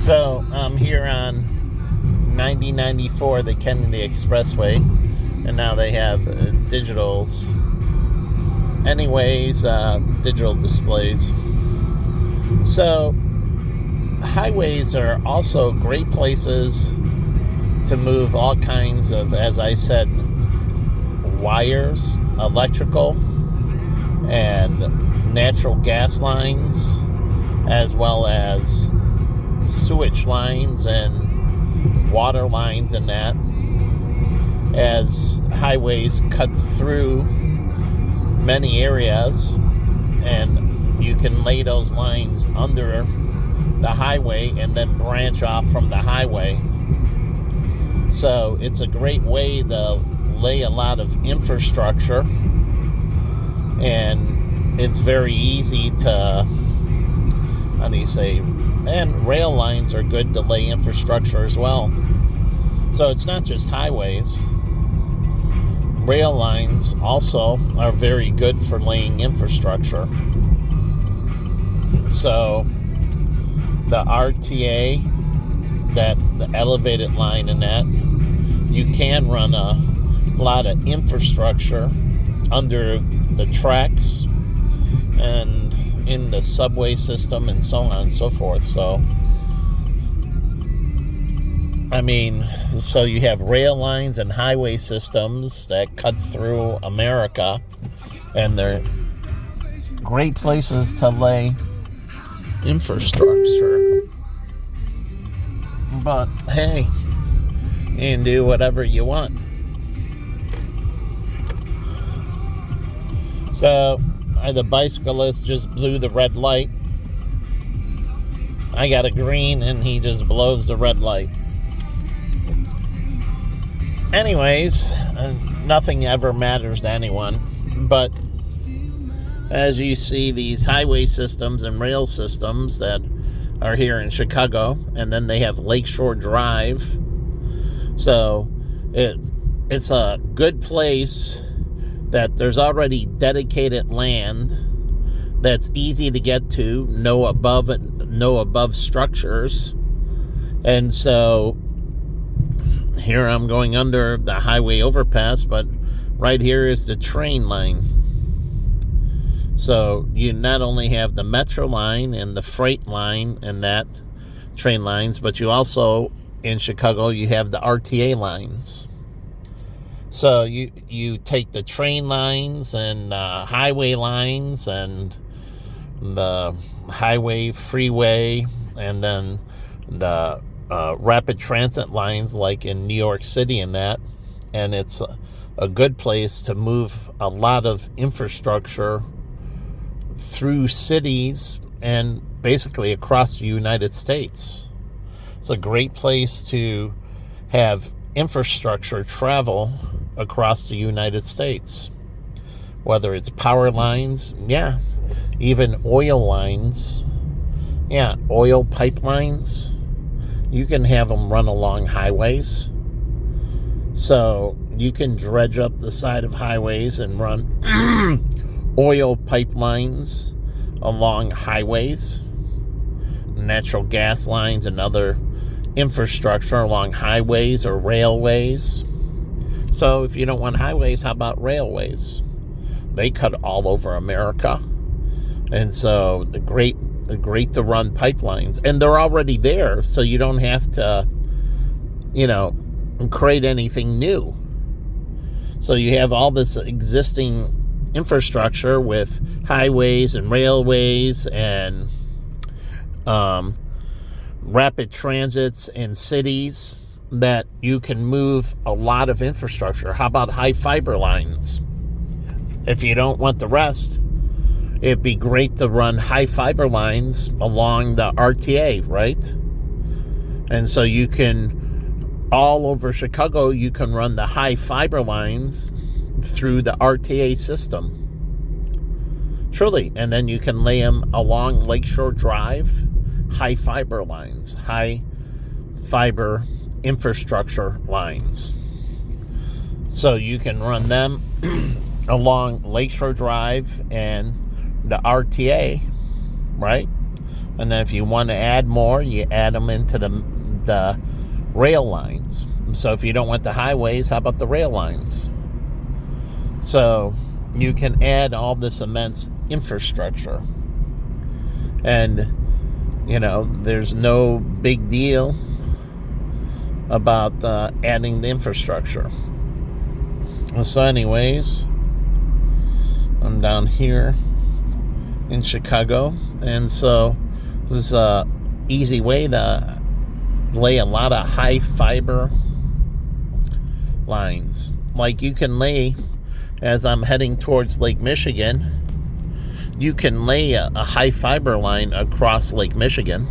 So I'm here on 9094, the Kennedy Expressway, and now they have digitals. Anyways, digital displays. So highways are also great places to move all kinds of, as I said, wires, electrical, and natural gas lines, as well as sewage lines and water lines and that, as highways cut through many areas, and you can lay those lines under the highway and then branch off from the highway. So it's a great way to lay a lot of infrastructure, and it's very easy to, and rail lines are good to lay infrastructure as well. So it's not just highways. Rail lines also are very good for laying infrastructure. So the RTA, the elevated line in that, you can run a lot of infrastructure under the tracks and in the subway system and so on and so forth. So you have rail lines and highway systems that cut through America, and they're great places to lay infrastructure. But hey, you can do whatever you want. So the bicyclist just blew the red light. I got a green and he just blows the red light. Anyways, nothing ever matters to anyone. But as you see, these highway systems and rail systems that are here in Chicago, and then they have Lakeshore Drive. So it's a good place that there's already dedicated land that's easy to get to, no above structures. And so here I'm going under the highway overpass, but right here is the train line. So you not only have the Metro line and the freight line and that train lines, but you also, in Chicago, you have the RTA lines. So you take the train lines and highway lines and the highway, freeway, and then the rapid transit lines like in New York City and that. And it's a good place to move a lot of infrastructure through cities and basically across the United States. It's a great place to have infrastructure travel across the United States, whether it's power lines, even oil lines, oil pipelines. You can have them run along highways. So you can dredge up the side of highways and run oil pipelines along highways, natural gas lines and other infrastructure along highways or railways. So if you don't want highways, how about railways? They cut all over America. And so they're great to run pipelines. And they're already there, so you don't have to, create anything new. So you have all this existing infrastructure with highways and railways and rapid transits in cities that you can move a lot of infrastructure. How about high fiber lines? If you don't want the rest, it'd be great to run high fiber lines along the RTA, right? And so you can, all over Chicago, you can run the high fiber lines through the RTA system. Truly. And then you can lay them along Lakeshore Drive, high fiber lines, high fiber infrastructure lines. So you can run them along Lakeshore Drive and the RTA, right? And then if you want to add more, you add them into the rail lines. So if you don't want the highways, how about the rail lines? So you can add all this immense infrastructure. And, there's no big deal about adding the infrastructure. So anyways, I'm down here in Chicago. And so this is a easy way to lay a lot of high fiber lines. Like you can lay, as I'm heading towards Lake Michigan, you can lay a high fiber line across Lake Michigan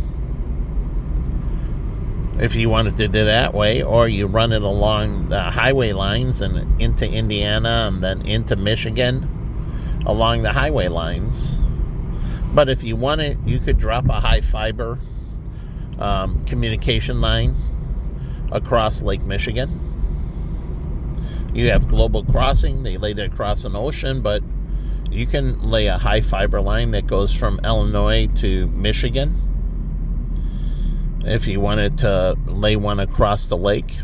if you wanted to do that way, or you run it along the highway lines and into Indiana and then into Michigan along the highway lines. But if you want it, you could drop a high fiber communication line across Lake Michigan. You have Global Crossing, they laid it across an ocean, but you can lay a high fiber line that goes from Illinois to Michigan if you wanted to lay one across the lake.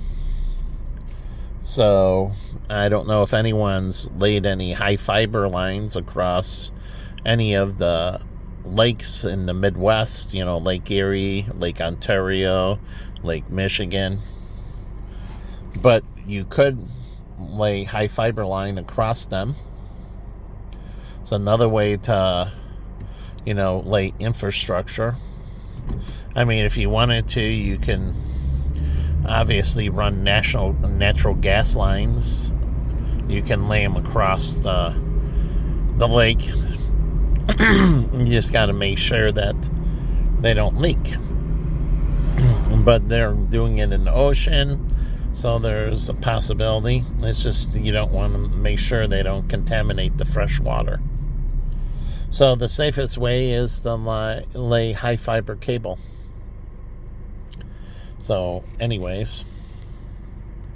So I don't know if anyone's laid any high fiber lines across any of the lakes in the Midwest, Lake Erie, Lake Ontario, Lake Michigan. But you could lay high fiber line across them. It's another way to, lay infrastructure. I mean, if you wanted to, you can obviously run natural gas lines. You can lay them across the lake. You just got to make sure that they don't leak. But they're doing it in the ocean, so there's a possibility. It's just you don't want to make sure they don't contaminate the fresh water. So the safest way is to lay high fiber cable. So anyways,